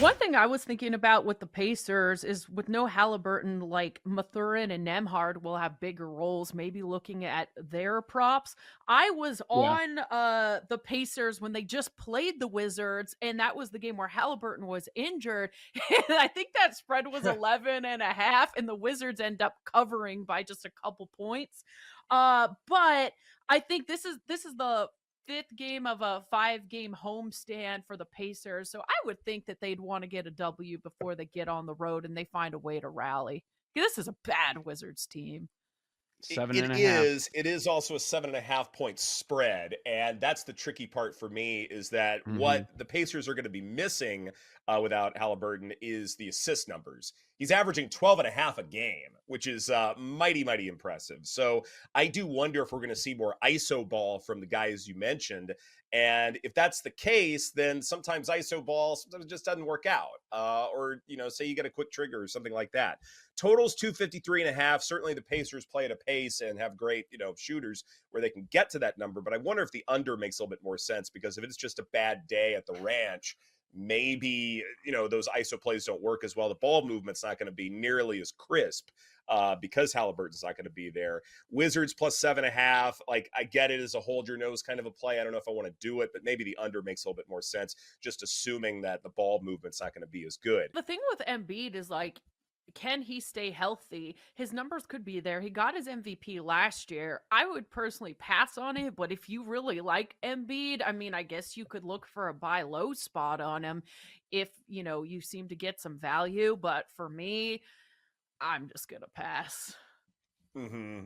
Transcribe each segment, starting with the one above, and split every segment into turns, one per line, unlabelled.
One thing I was thinking about with the Pacers is with no Halliburton, like Mathurin and Nemhard will have bigger roles, maybe looking at their props. I was
Yeah.
on the Pacers when they just played the Wizards, and that was the game where Halliburton was injured. And I think that spread was 11.5, and the Wizards end up covering by just a couple points. But I think this is the fifth game of a 5-game homestand for the Pacers. So I would think that they'd want to get a W before they get on the road and they find a way to rally. This is a bad Wizards team.
It,
Seven
it
and a half.
is. It is also a 7.5 point spread, and that's the tricky part for me. Is that
Mm-hmm.
what the Pacers are going to be missing without Halliburton is the assist numbers. He's averaging 12.5 a game, which is mighty impressive. So I do wonder if we're going to see more ISO ball from the guys you mentioned. And if that's the case, then sometimes ISO ball sometimes it just doesn't work out. Or, say you get a quick trigger or something like that. Totals 253.5. Certainly the Pacers play at a pace and have great, shooters where they can get to that number. But I wonder if the under makes a little bit more sense, because if it's just a bad day at the ranch, maybe, those ISO plays don't work as well. The ball movement's not going to be nearly as crisp because Halliburton's not going to be there. Wizards plus 7.5. Like, I get it as a hold your nose kind of a play. I don't know if I want to do it, but maybe the under makes a little bit more sense, just assuming that the ball movement's not going to be as good.
The thing with Embiid is like, can he stay healthy? His numbers could be there. He got his MVP last year. I would personally pass on it, but if you really like Embiid, I mean, I guess you could look for a buy low spot on him if, you seem to get some value. But for me, I'm just going to pass.
Mm-hmm.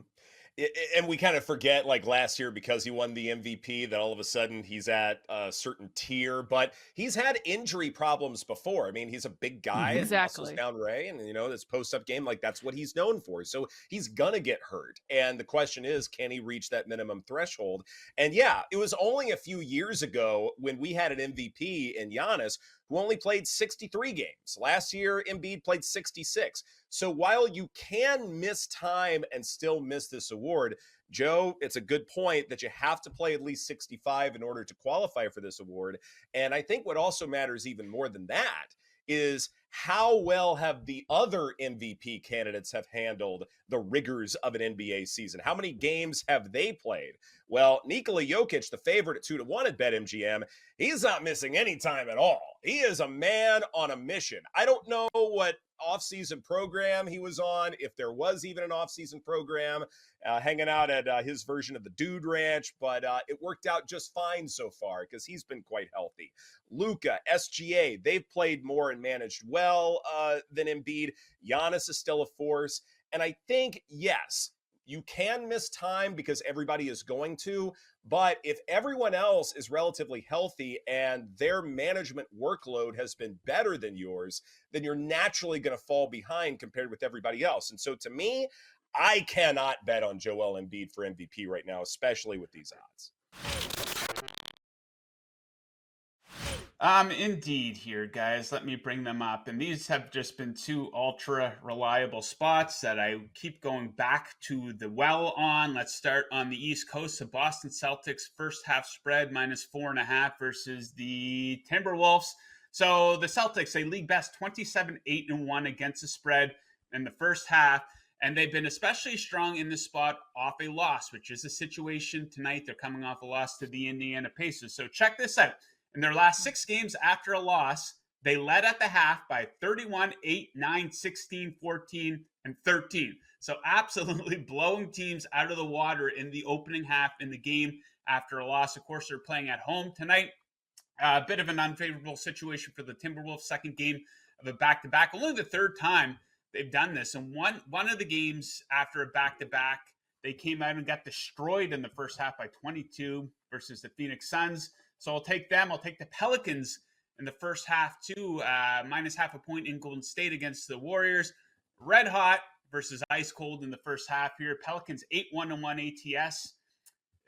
And we kind of forget, like last year, because he won the MVP, that all of a sudden he's at a certain tier. But he's had injury problems before. I mean, he's a big guy
Mm-hmm.
and muscles
Exactly.
down Ray, and this post-up game, like that's what he's known for. So he's gonna get hurt. And the question is, can he reach that minimum threshold? And yeah, it was only a few years ago when we had an MVP in Giannis who only played 63 games. Last year, Embiid played 66. So while you can miss time and still miss this award, Joe, it's a good point that you have to play at least 65 in order to qualify for this award. And I think what also matters even more than that is how well have the other MVP candidates have handled the rigors of an NBA season? How many games have they played? Well, Nikola Jokic, the favorite at 2-1 at BetMGM, he's not missing any time at all. He is a man on a mission. I don't know what offseason program he was on, if there was even an offseason program, hanging out at his version of the Dude Ranch, but it worked out just fine so far because he's been quite healthy. Luka, SGA, they've played more and managed well than Embiid. Giannis is still a force. And I think, yes, you can miss time because everybody is going to, but if everyone else is relatively healthy and their management workload has been better than yours, then you're naturally going to fall behind compared with everybody else. And so to me, I cannot bet on Joel Embiid for MVP right now, especially with these odds.
Indeed here, guys. Let me bring them up. And these have just been two ultra reliable spots that I keep going back to the well on. Let's start on the East Coast. The Boston Celtics first half spread -4.5 versus the Timberwolves. So the Celtics, a league best 27-8-1 against the spread in the first half. And they've been especially strong in this spot off a loss, which is the situation tonight. They're coming off a loss to the Indiana Pacers. So check this out. In their last 6 games after a loss, they led at the half by 31, 8, 9, 16, 14, and 13. So absolutely blowing teams out of the water in the opening half in the game after a loss. Of course, they're playing at home tonight. A bit of an unfavorable situation for the Timberwolves, second game of a back-to-back. Only the third time they've done this. And one of the games after a back-to-back, they came out and got destroyed in the first half by 22 versus the Phoenix Suns. So I'll take them. I'll take the Pelicans in the first half too, -0.5 point in Golden State against the Warriors. Red hot versus ice cold in the first half here. Pelicans 8-1-1 ATS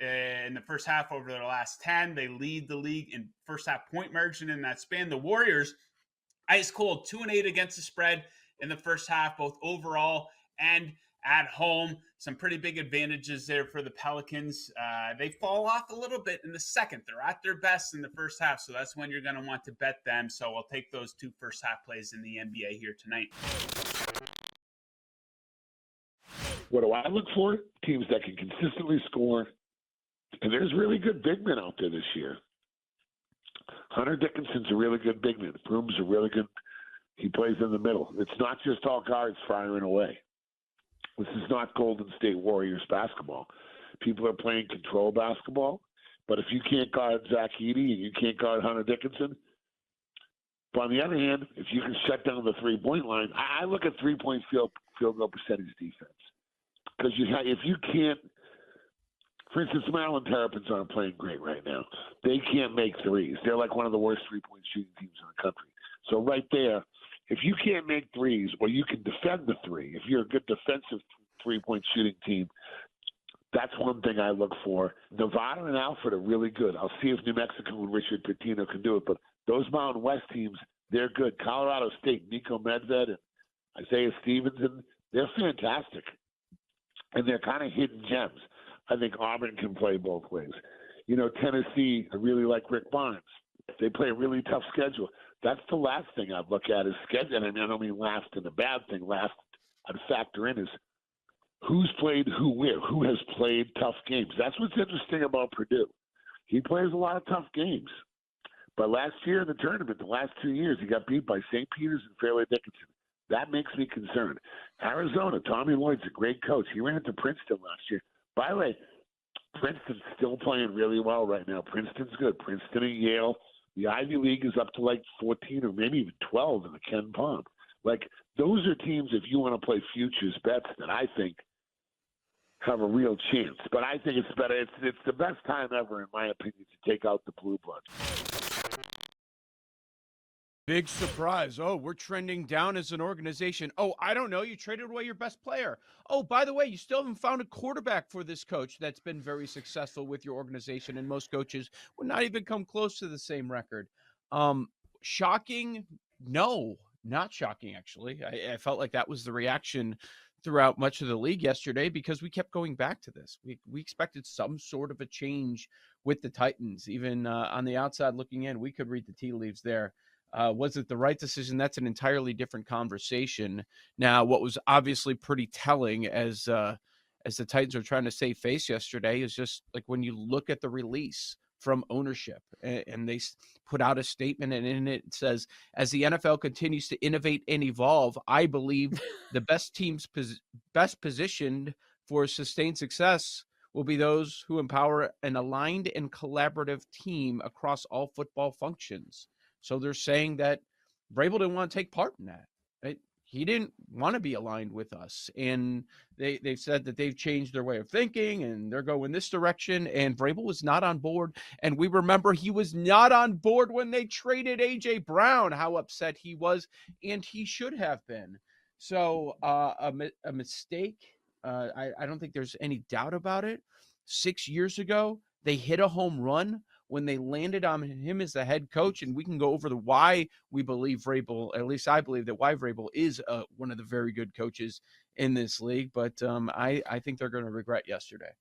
in the first half over their last 10. They lead the league in first half point margin in that span. The Warriors, ice cold, 2-8 against the spread in the first half, both overall and at home. Some pretty big advantages there for the Pelicans. They fall off a little bit in the second. They're at their best in the first half, so that's when you're going to want to bet them. So I'll take those 2 first half plays in the NBA here tonight.
What do I look for? Teams that can consistently score. And there's really good big men out there this year. Hunter Dickinson's a really good big man. Broom's a really good. He plays in the middle. It's not just all guards firing away. This is not Golden State Warriors basketball. People are playing control basketball. But if you can't guard Zach Edey and you can't guard Hunter Dickinson, but on the other hand, if you can shut down the three-point line, I look at three-point field goal percentage defense. Because if you can't, for instance, Maryland Terrapins aren't playing great right now. They can't make threes. They're like one of the worst three-point shooting teams in the country. So right there, if you can't make threes or you can defend the three, if you're a good defensive three-point shooting team, that's one thing I look for. Nevada and Alfred are really good. I'll see if New Mexico and Richard Pitino can do it. But those Mountain West teams, they're good. Colorado State, Nico Medved and Isaiah Stevenson, they're fantastic. And they're kind of hidden gems. I think Auburn can play both ways. Tennessee, I really like Rick Barnes. They play a really tough schedule. That's the last thing I'd look at is schedule. And I don't mean last in a bad thing. Last I'd factor in is who's played who where, who has played tough games. That's what's interesting about Purdue. He plays a lot of tough games. But last year in the tournament, the last 2 years, he got beat by St. Peter's and Fairleigh Dickinson. That makes me concerned. Arizona, Tommy Lloyd's a great coach. He ran into Princeton last year. By the way, Princeton's still playing really well right now. Princeton's good. Princeton and Yale. The Ivy League is up to like 14 or maybe even 12 in the Ken Palm. Like, those are teams, if you want to play futures bets, that I think have a real chance. But I think it's better. It's the best time ever, in my opinion, to take out the Blue Bloods.
Big surprise. Oh, we're trending down as an organization. Oh, I don't know. You traded away your best player. Oh, by the way, you still haven't found a quarterback for this coach that's been very successful with your organization, and most coaches would not even come close to the same record. Shocking? No, not shocking, actually. I felt like that was the reaction throughout much of the league yesterday because we kept going back to this. We expected some sort of a change with the Titans. Even on the outside looking in, we could read the tea leaves there. Was it the right decision? That's an entirely different conversation. Now, what was obviously pretty telling as the Titans are trying to save face yesterday is just like when you look at the release from ownership, and they put out a statement, and in it says, as the NFL continues to innovate and evolve, I believe the best teams best positioned for sustained success will be those who empower an aligned and collaborative team across all football functions. So they're saying that Vrabel didn't want to take part in that. Right? He didn't want to be aligned with us. And they've said that they've changed their way of thinking and they're going this direction. And Vrabel was not on board. And we remember he was not on board when they traded A.J. Brown, how upset he was. And he should have been. So a mistake. I don't think there's any doubt about it. 6 years ago, they hit a home run when they landed on him as the head coach, and we can go over the why we believe Vrabel, at least I believe that why Vrabel is one of the very good coaches in this league, but I think they're going to regret yesterday.